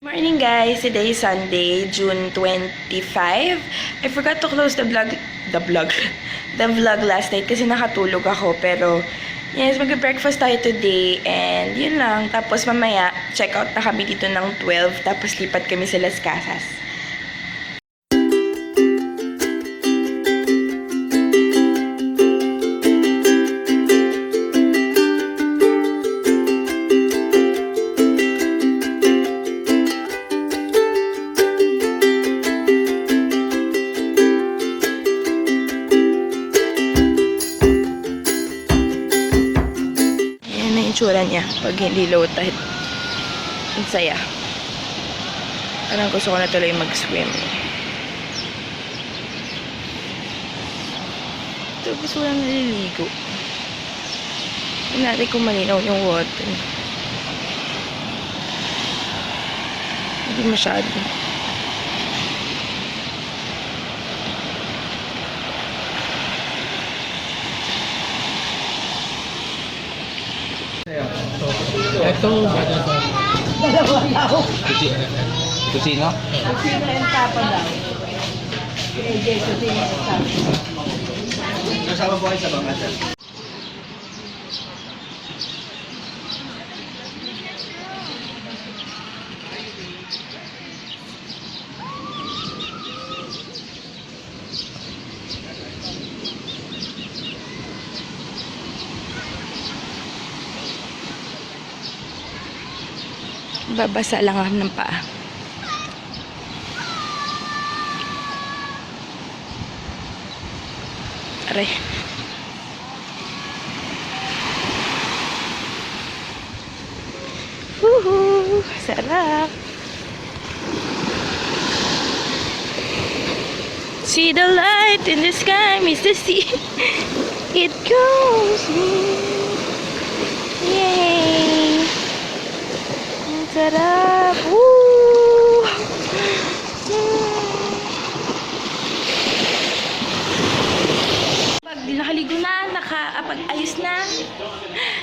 Morning guys, today is Sunday, June 25. I forgot to close the vlog the vlog last night kasi nakatulog ako. Pero yes, mag-breakfast tayo today and yun lang. Tapos mamaya, check out na kami dito ng 12 tapos lipat kami sa Las Casas. Itsura niya pag hindi low tide. Ang saya. Parang gusto ko na tuloy mag-swim. Ito, gusto ko lang naliligo. Tignan natin kung malinaw yung water. Hindi masyado. Ito, Kusino? Kusino and tapa daw. Kusino and tapa. Kasama po kayo sa bangat. Babasa lang ako ng paa. Aray. Woohoo! Sarap! See the light in the sky, Mr. Sea. It goes in. Yay! Ang sarap! Woo! Pag nakaligo na, nakapag-ayos na,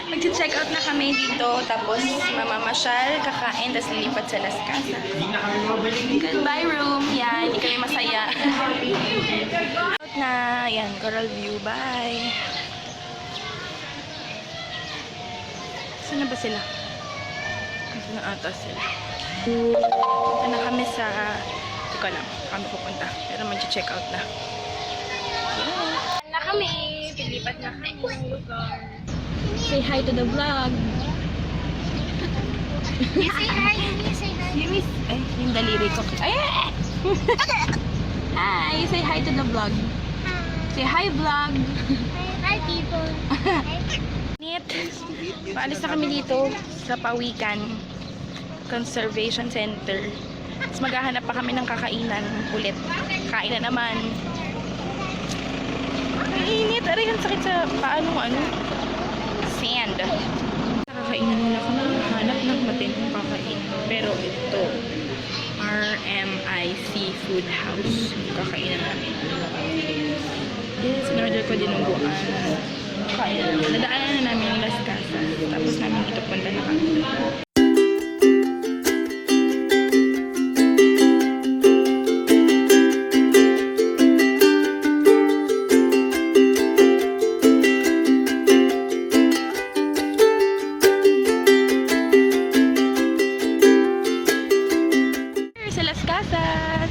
mag-check out na kami dito, tapos mamamasyal, kakain, tapos lilipat sa Las Casas. Goodbye room! Yan, hindi kami masaya. Out na, yan, Coral View, bye! Saan na ba sila? Ito na ata sila. Punta na kami sa... Ito ko lang, kami pupunta. Pero mag-check out na. Na kami! Pilipat na kami. Say hi to the vlog. You say hi, you say hi. You miss... Ay, yung daliri ko. Ay! Hi! Say hi to the vlog. Say hi vlog. Hi people. Nit! Paalis na kami dito sa Pawikan Conservation Center. Tapos maghahanap pa kami ng kakainan ulit. Kain na naman. Ang init. Aray, ang sakit sa paano sand. Kakainan nila kami. Hanap ng matinong kakain. Pero ito, RMI Seafood House. Kakainan namin. Yes, in-order ko din ng buwan. Nadaanan na namin yung Las Casas. Tapos namin dito punta na kami. Sa Las Casas!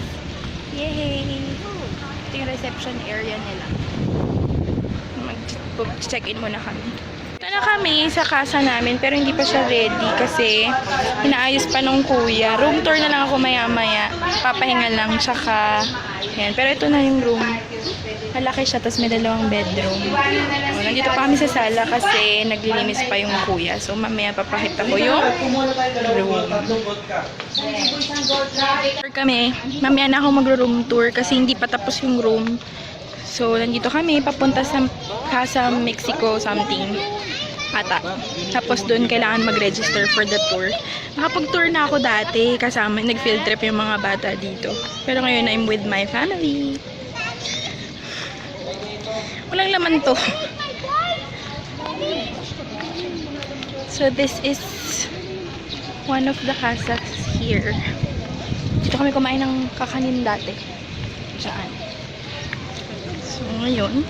Yay! Ito yung reception area nila. Mag-check-in muna kami. Ito na kami sa casa namin pero hindi pa siya ready kasi inaayos pa nung kuya. Room tour na lang ako maya-maya. Papahinga lang tsaka yan. Pero ito na yung room. Malaki siya tapos may dalawang bedroom. So, nandito pa kami sa sala kasi naglilinis pa yung kuya. So mamaya papakita ko yung room. Kami, mamaya na ako mag-room tour kasi hindi pa tapos yung room. So, nandito kami, papunta sa Casa Mexico something. Ata. Tapos doon kailangan mag-register for the tour. Nakapag-tour na ako dati, kasama, nag-field trip yung mga bata dito. Pero ngayon, I'm with my family. Walang laman to. So, this is one of the casas here. Dito kami kumain ng kakanin dati. Diyan. So, ngayon,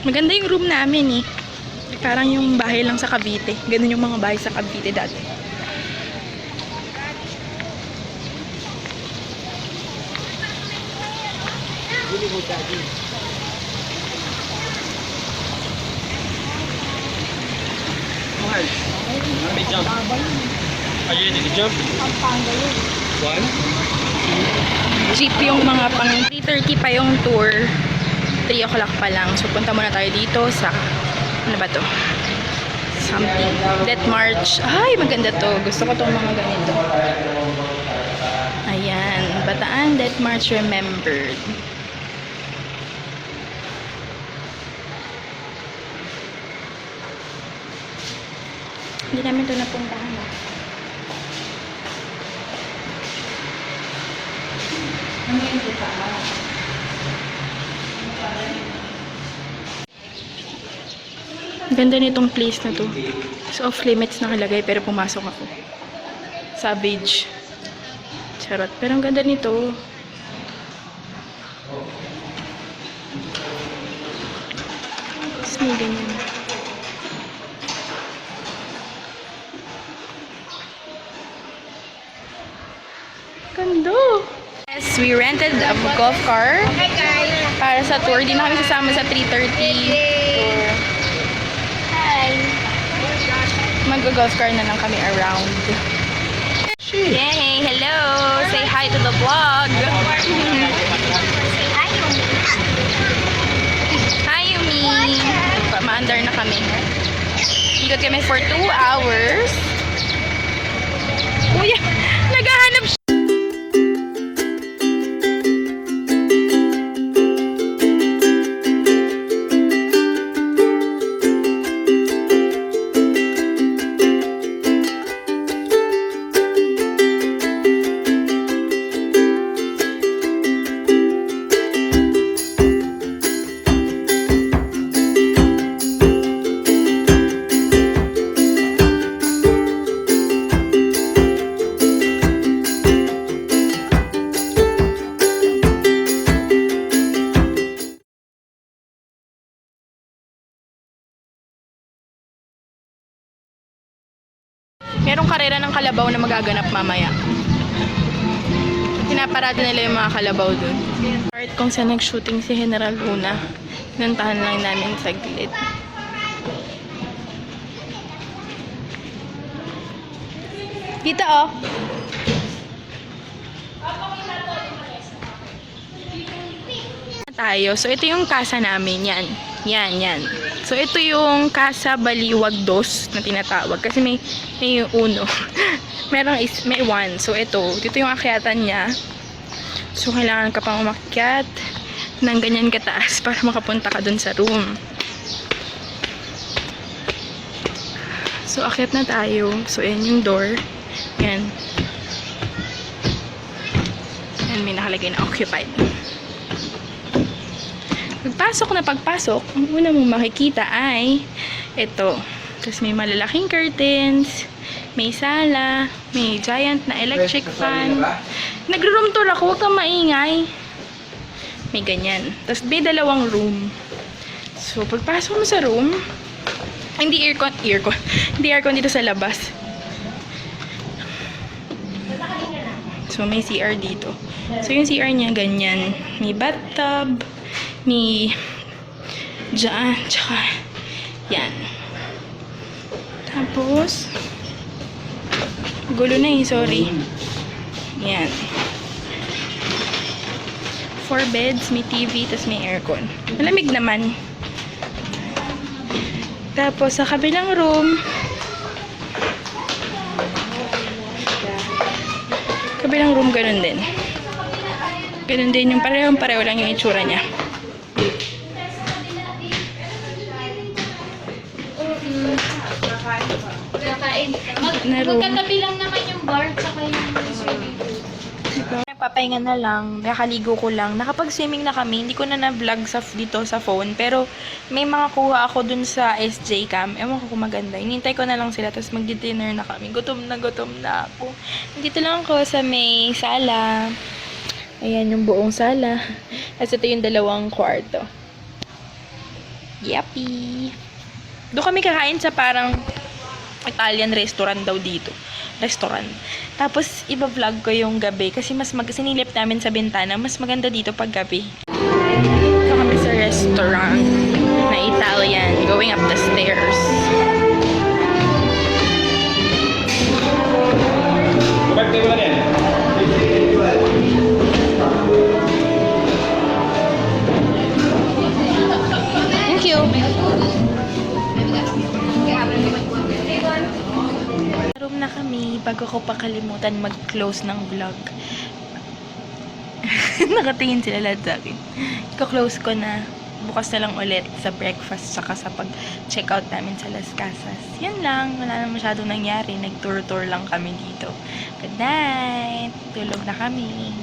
maganda yung room namin eh. Parang yung bahay lang sa Cavite. Ganun yung mga bahay sa Cavite dati. May jump. Ayun, nag-jump. One. Jeep yung mga pang 3:30 pa yung tour. 3 o'clock pa lang. So, punta muna tayo dito sa, ano ba to? Something. Death March. Ay, maganda to. Gusto ko tong mga ganito. Ayan. Bataan Death March Remembered. Hindi namin to napuntahan. Ano yung dito? Ganda nitong place na to. It's off limits nakalagay pero pumasok ako. Savage. Charot. Pero ang ganda nito. Tapos may ganyan. Ganda. Yes, we rented a golf car para sa tour. Di na kami sasama sa 3:30 tour. Mag-golf car na lang kami around. Yay! Hello! Say hi to the vlog! Hi, Yumi! Maandar na kami. Ikot kami for 2 hours. Kuya! Naghahanap siya! Merong karera ng kalabaw na magaganap mamaya. Pinaparada nila yung mga kalabaw dun. Part kung saan nag-shooting si General Luna. Pinuntahan lang namin saglit. Dito oh. Tayo. So, ito yung casa namin. Yan. Yan. So, ito yung Casa Baliwag 2 na tinatawag. Kasi may uno. may 1. So, dito yung akyatan niya. So, kailangan ka pang umakyat ng ganyan kataas para makapunta ka dun sa room. So, akyat na tayo. So, yan yung door. Yan. Yan, may nakalagay na occupied. Pagpasok, ang una mong makikita ay ito. Tapos may malalaking curtains, may sala, may giant na electric fan. Nagro-room tour ako, huwag kang maingay. May ganyan. Tapos may 2 room. So, pagpasok mo sa room, hindi aircon. Hindi aircon dito sa labas. So, may CR dito. So, yung CR niya ganyan. May bathtub, may dyan, tsaka yan. Tapos gulo na eh, sorry. Yan. 4 beds, may TV, tas may aircon. Malamig naman. Tapos sa kabilang room, ganun din. Ganun din yung pareho lang yung itsura niya. Magkatabi lang naman yung bar saka yung swimming pool. Papahinga na lang, nakaligo ko lang. Nakapag-swimming na kami, hindi ko na na-vlog dito sa phone, pero may mga kuha ako dun sa SJ Cam. Ewan ko kung maganda. Inintay ko na lang sila, tapos magdi-dinner na kami. Gutom na ako. Dito lang ako sa may sala. Ayan yung buong sala. Tapos ito yung dalawang kwarto. Yappy! Doon kami kakain sa parang Italian restaurant daw dito. Restaurant. Tapos, iba-vlog ko yung gabi kasi sinilip namin sa bintana. Mas maganda dito pag gabi. Ito kami sa restaurant na Italian. Going up the stairs. Birthday mo na yan. Thank you. Room na kami bago ko pa kalimutan mag-close ng vlog. Nakatingin sila lahat sa akin. Iko-close ko na. Bukas na lang ulit sa breakfast saka sa pag-check out namin sa Las Casas. Yan lang. Wala na masyadong nangyari. Nag-tour-tour lang kami dito. Good night! Tulog na kami.